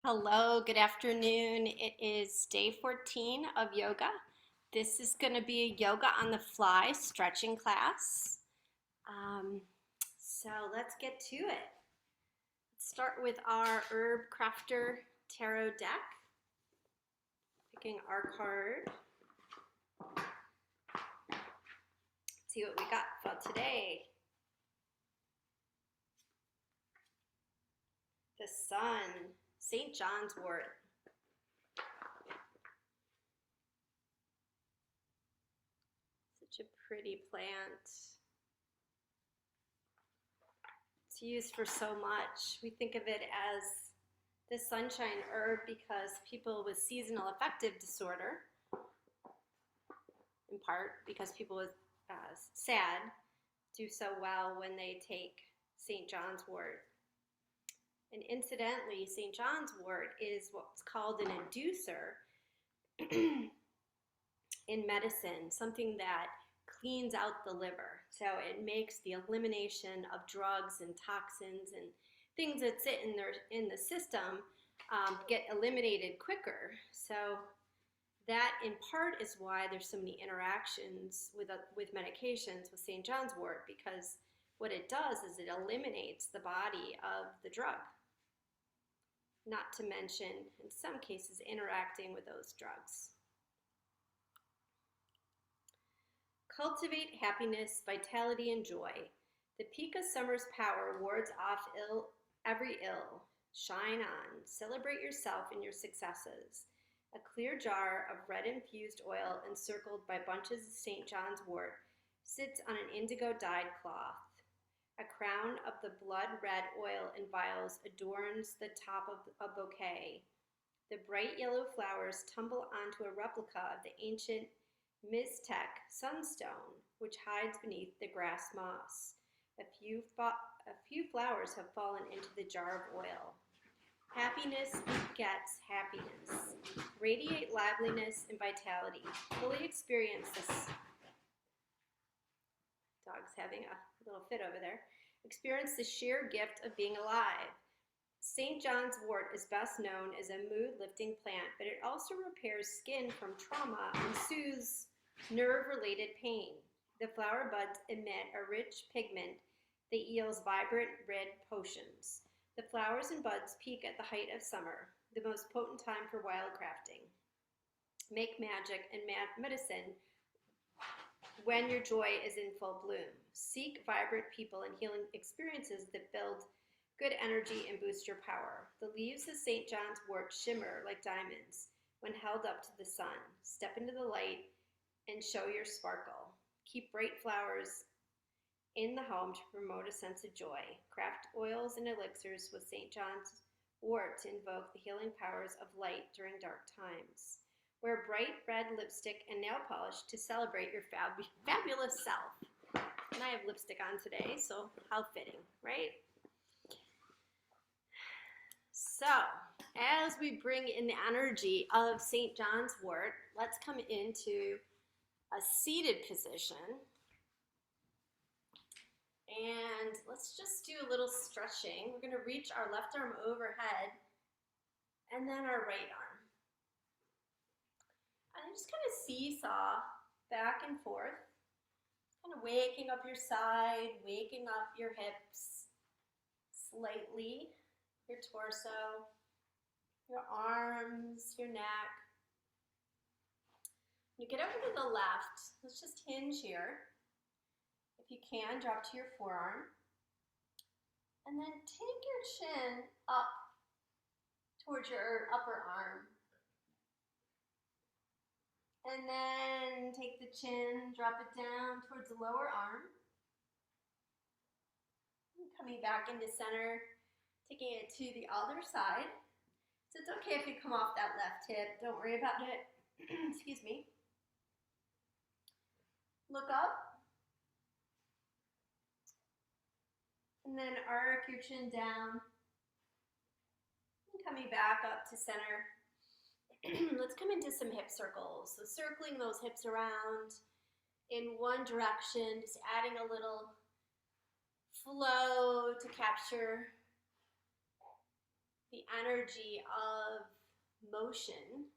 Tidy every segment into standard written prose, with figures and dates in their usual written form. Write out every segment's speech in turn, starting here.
Hello, good afternoon. It is day 14 of yoga. This is going to be a yoga on the fly stretching class. Um, so let's get to it. Let's start with our Herb Crafter Tarot deck. Picking our card. Let's see what we got for today. The Sun, St. John's wort. Such a pretty plant. It's used for so much. We think of it as the sunshine herb because people with seasonal affective disorder, in part because people with SAD, do so well when they take St. John's wort. And incidentally, St. John's wort is what's called an inducer in medicine, something that cleans out the liver. So it makes the elimination of drugs and toxins and things that sit in the system get eliminated quicker. So that in part is why there's so many interactions with medications with St. John's wort, because what it does is it eliminates the body of the drug, not to mention in some cases interacting with those drugs. Cultivate happiness, vitality, and joy. The peak of summer's power wards off every ill. Shine on. Celebrate yourself and your successes. A clear jar of red infused oil encircled by bunches of St. John's wort sits on an indigo dyed cloth. A crown of the blood red oil in vials adorns the top of a bouquet. The bright yellow flowers tumble onto a replica of the ancient Miztec sunstone, which hides beneath the grass moss. A few flowers have fallen into the jar of oil. Happiness begets happiness. Radiate liveliness and vitality. Fully experience this. Dog's having a little fit over there. Experience the sheer gift of being alive. St. John's wort is best known as a mood-lifting plant, but it also repairs skin from trauma and soothes nerve-related pain. The flower buds emit a rich pigment that yields vibrant red potions. The flowers and buds peak at the height of summer, the most potent time for wildcrafting. Make magic and medicine when your joy is in full bloom. Seek vibrant people and healing experiences that build good energy and boost your power. The leaves of St. John's wort shimmer like diamonds when held up to the sun. Step into the light and show your sparkle. Keep bright flowers in the home to promote a sense of joy. Craft oils and elixirs with St. John's wort to invoke the healing powers of light during dark times. Wear bright red lipstick and nail polish to celebrate your fabulous self. And I have lipstick on today, so how fitting, right? So, as we bring in the energy of St. John's wort, let's come into a seated position. And let's just do a little stretching. We're going to reach our left arm overhead and then our right arm. And just kind of seesaw back and forth, kind of waking up your side, waking up your hips slightly, your torso, your arms, your neck. You get over to the left. Let's just hinge here. If you can, drop to your forearm. And then take your chin up towards your upper arm. And then take the chin, drop it down towards the lower arm. And coming back into center, taking it to the other side. So it's okay if you come off that left hip. Don't worry about it. Excuse me. Look up. And then arc your chin down. And coming back up to center. Let's come into some hip circles. So circling those hips around in one direction, just adding a little flow to capture the energy of motion.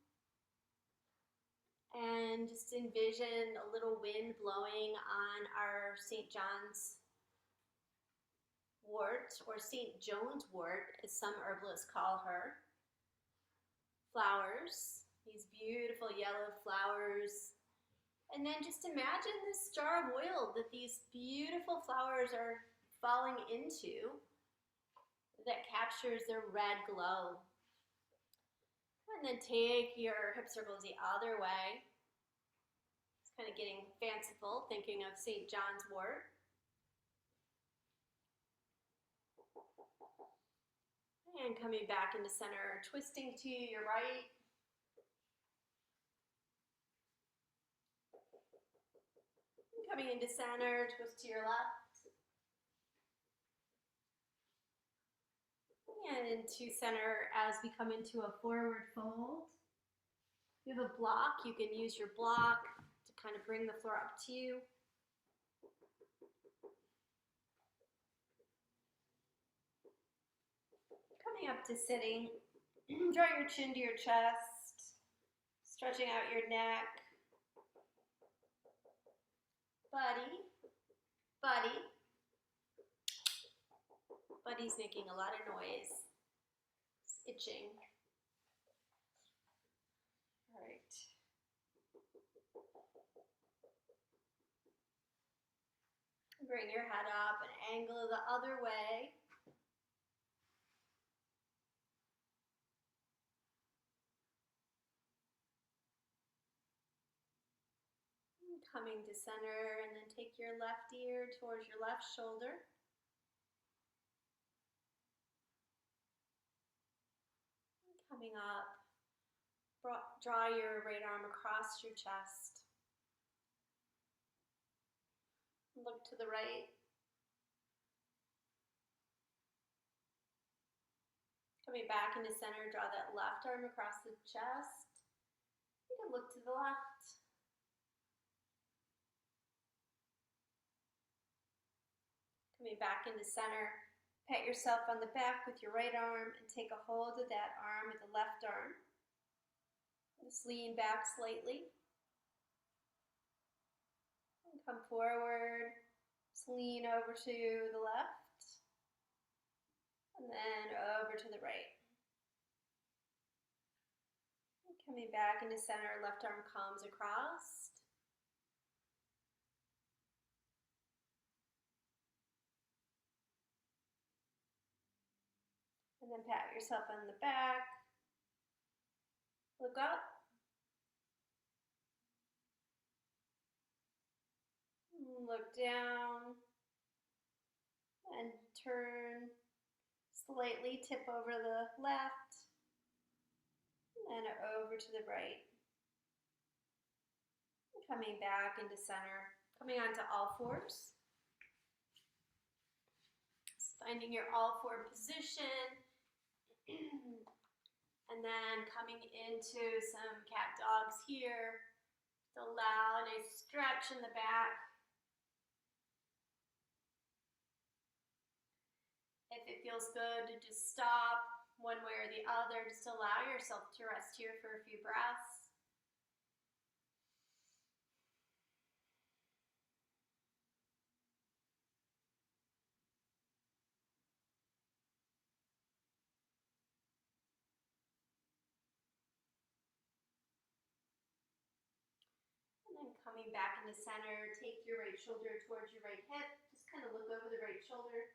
And just envision a little wind blowing on our St. John's wort, or St. Joan's wort, as some herbalists call her. Flowers, these beautiful yellow flowers. And then just imagine this jar of oil that these beautiful flowers are falling into that captures their red glow. And then take your hip circles the other way. It's kind of getting fanciful, thinking of St. John's wort. And coming back into center, twisting to your right. Coming into center, twist to your left. And into center as we come into a forward fold. If you have a block, you can use your block to kind of bring the floor up to you. Coming up to sitting, draw your chin to your chest, stretching out your neck. Buddy, buddy. Buddy's making a lot of noise. It's itching. All right. Bring your head up and angle the other way. Coming to center, and then take your left ear towards your left shoulder. Coming up, draw your right arm across your chest. Look to the right. Coming back into center, draw that left arm across the chest. You can look to the left. Coming back into center, pat yourself on the back with your right arm and take a hold of that arm with the left arm. Just lean back slightly. And come forward, just lean over to the left, and then over to the right. And coming back into center, left arm comes across. And then pat yourself on the back. Look up. Look down. And turn. Slightly tip over the left. And over to the right. Coming back into center. Coming onto all fours. Finding your all four position. And then coming into some cat dogs here. To allow a nice stretch in the back. If it feels good to just stop one way or the other, just allow yourself to rest here for a few breaths. And then coming back into center, take your right shoulder towards your right hip. Just kind of look over the right shoulder.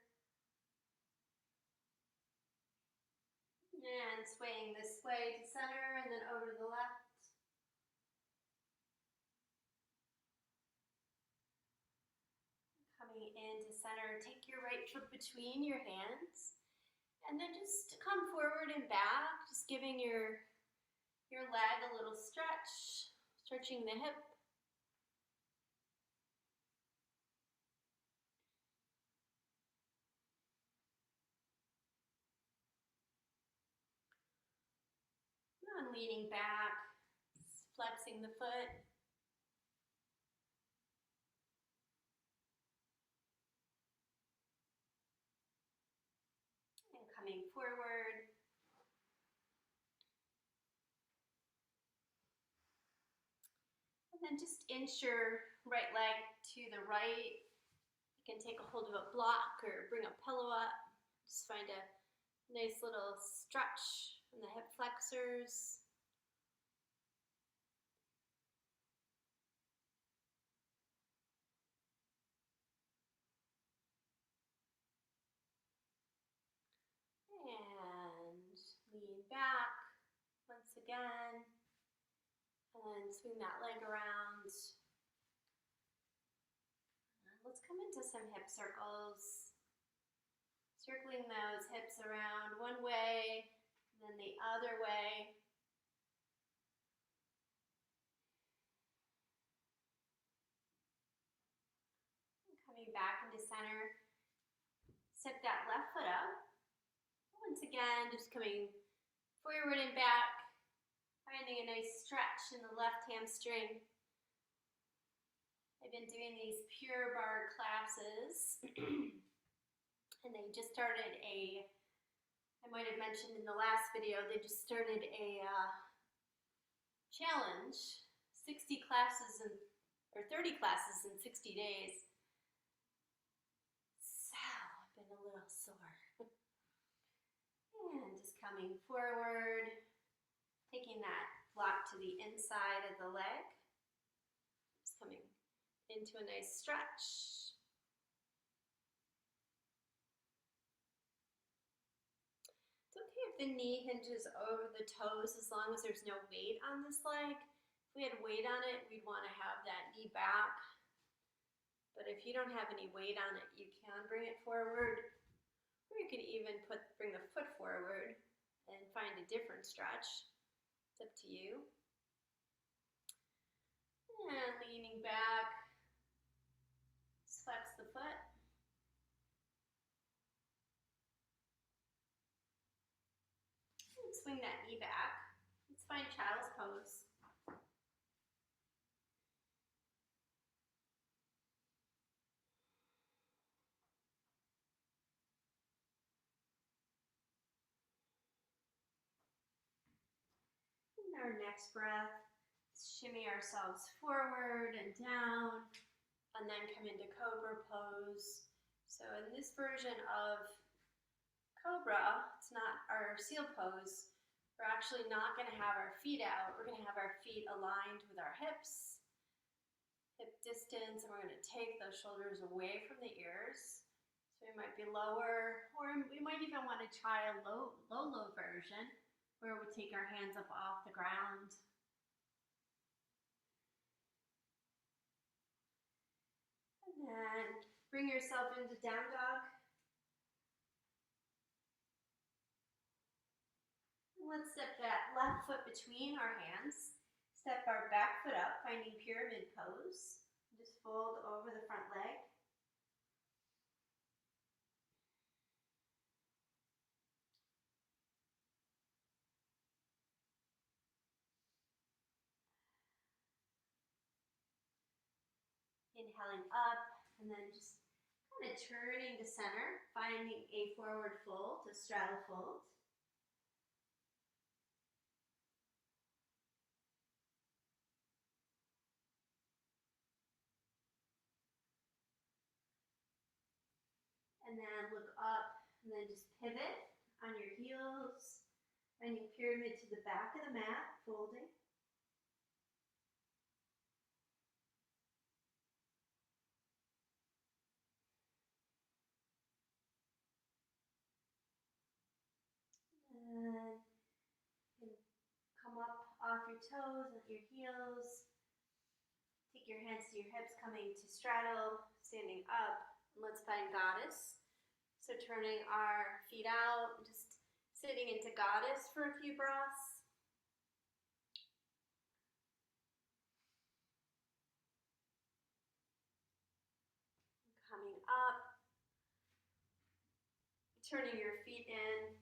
And swaying this way to center and then over to the left. Coming into center, take your right foot between your hands. And then just come forward and back, just giving your leg a little stretch, stretching the hip. And leaning back, flexing the foot. And coming forward, then just inch your right leg to the right. You can take a hold of a block or bring a pillow up. Just find a nice little stretch in the hip flexors. And lean back once again. And swing that leg around. And let's come into some hip circles. Circling those hips around one way, and then the other way. And coming back into center. Step that left foot up. Once again, just coming forward and back, finding a nice stretch in the left hamstring. I've been doing these pure barre classes, and they just started I might have mentioned in the last video, they just started a challenge, 30 classes in 60 days. So I've been a little sore. And just coming forward, taking that block to the inside of the leg. Just coming into a nice stretch. It's okay if the knee hinges over the toes as long as there's no weight on this leg. If we had weight on it, we'd want to have that knee back. But if you don't have any weight on it, you can bring it forward. Or you could even bring the foot forward and find a different stretch. It's up to you. And leaning back, flex the foot. And swing that knee back. Let's find child's pose. Our next breath, shimmy ourselves forward and down, and then come into cobra pose. So in this version of cobra, it's not our seal pose. We're actually not going to have our feet out. We're going to have our feet aligned with our hips, hip distance, and we're going to take those shoulders away from the ears. So we might be lower, or we might even want to try a low version, where we take our hands up off the ground. And then bring yourself into down dog. And let's step that left foot between our hands. Step our back foot up, finding pyramid pose. Just fold over the front leg. Inhaling up, and then just kind of turning to center, finding a forward fold to straddle fold. And then look up, and then just pivot on your heels, finding pyramid to the back of the mat, folding. And come up off your toes and your heels. Take your hands to your hips, coming to straddle, standing up. And let's find goddess. So turning our feet out, just sitting into goddess for a few breaths. Coming up, turning your feet in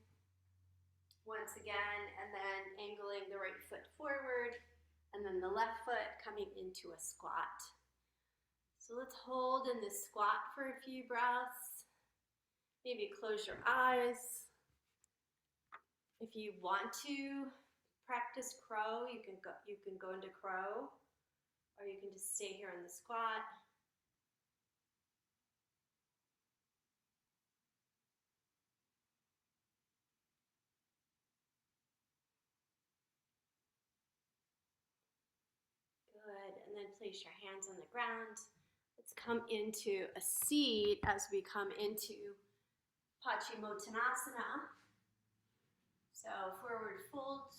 once again, and then angling the right foot forward, and then the left foot coming into a squat. So let's hold in this squat for a few breaths. Maybe close your eyes. If you want to practice crow, you can go into crow. or you can just stay here in the squat. Good, and then place your hands on the ground. Let's come into a seat as we come into Paschimottanasana. So forward fold.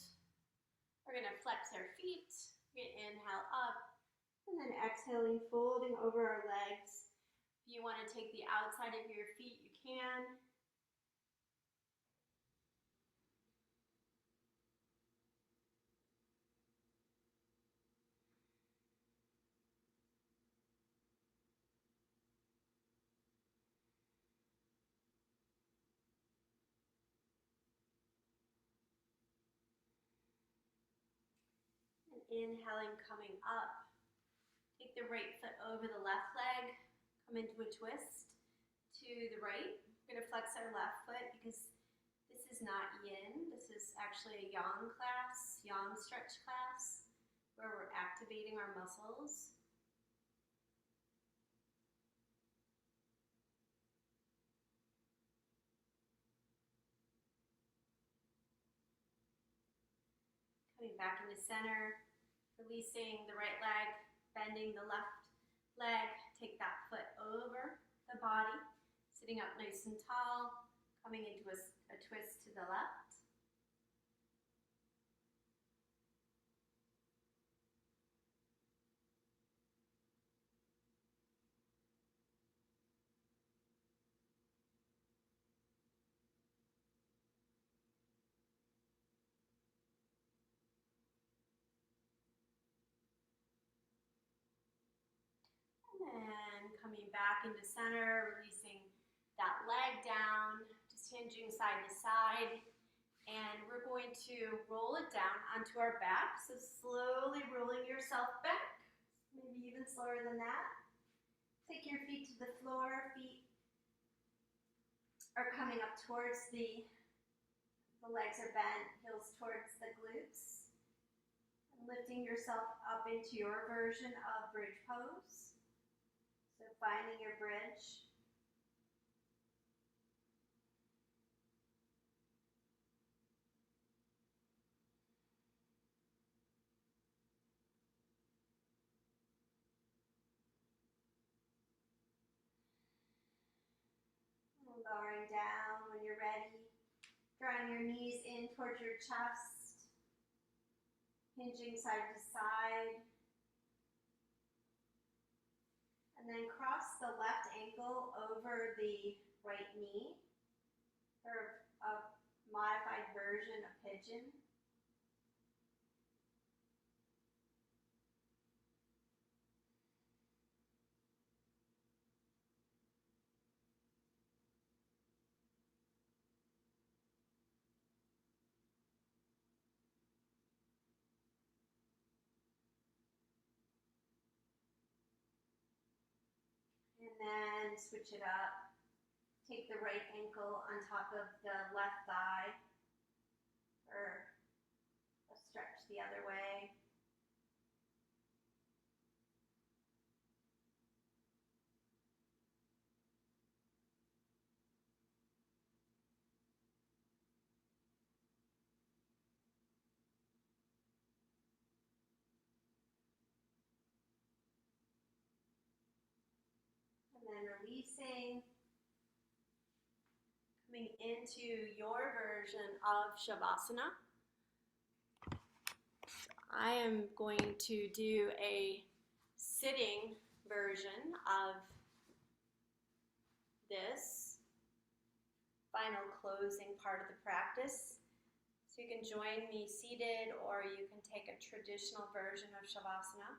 We're gonna flex our feet. We're gonna inhale up, and then exhaling, folding over our legs. If you wanna take the outside of your feet, you can. And inhaling, coming up. Take the right foot over the left leg. Come into a twist to the right. We're gonna flex our left foot because this is not yin. This is actually a yang class, yang stretch class, where we're activating our muscles. Coming back into center, releasing the right leg, bending the left leg. Take that foot over the body, sitting up nice and tall, coming into a twist to the left. And coming back into center, releasing that leg down, just hinging side to side. And we're going to roll it down onto our back. So slowly rolling yourself back, maybe even slower than that. Take your feet to the floor. Feet are coming up towards the legs are bent, heels towards the glutes. And lifting yourself up into your version of bridge pose. So finding your bridge. Lowering down when you're ready. Drawing your knees in towards your chest. Hinging side to side. And then cross the left ankle over the right knee for a modified version of pigeon. And then switch it up. Take the right ankle on top of the left thigh, or a stretch the other way. And then releasing. Coming into your version of Shavasana. I am going to do a sitting version of this final closing part of the practice. So you can join me seated, or you can take a traditional version of Shavasana.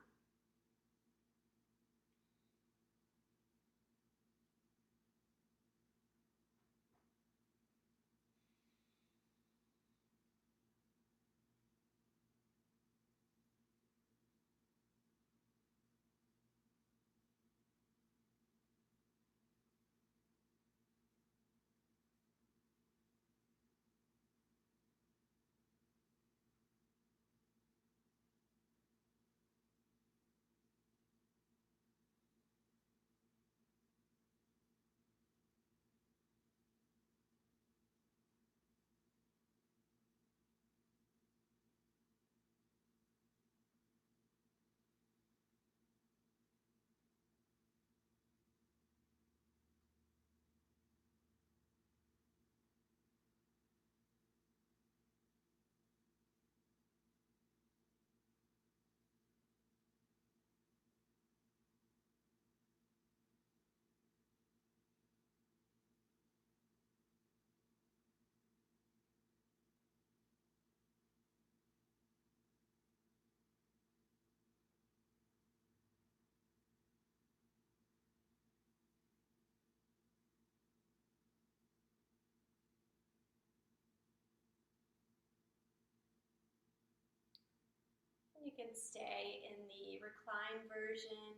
You can stay in the reclined version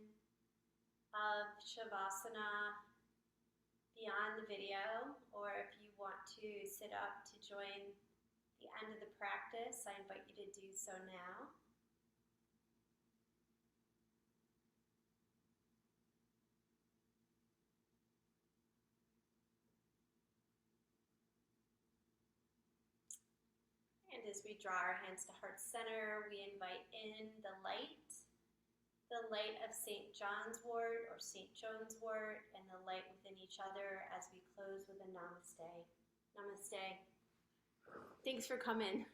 of Shavasana beyond the video, or if you want to sit up to join the end of the practice, I invite you to do so now. And as we draw our hands to heart center, we invite in the light of St. John's wort or St. Joan's wort, and the light within each other as we close with a namaste. Namaste. Thanks for coming.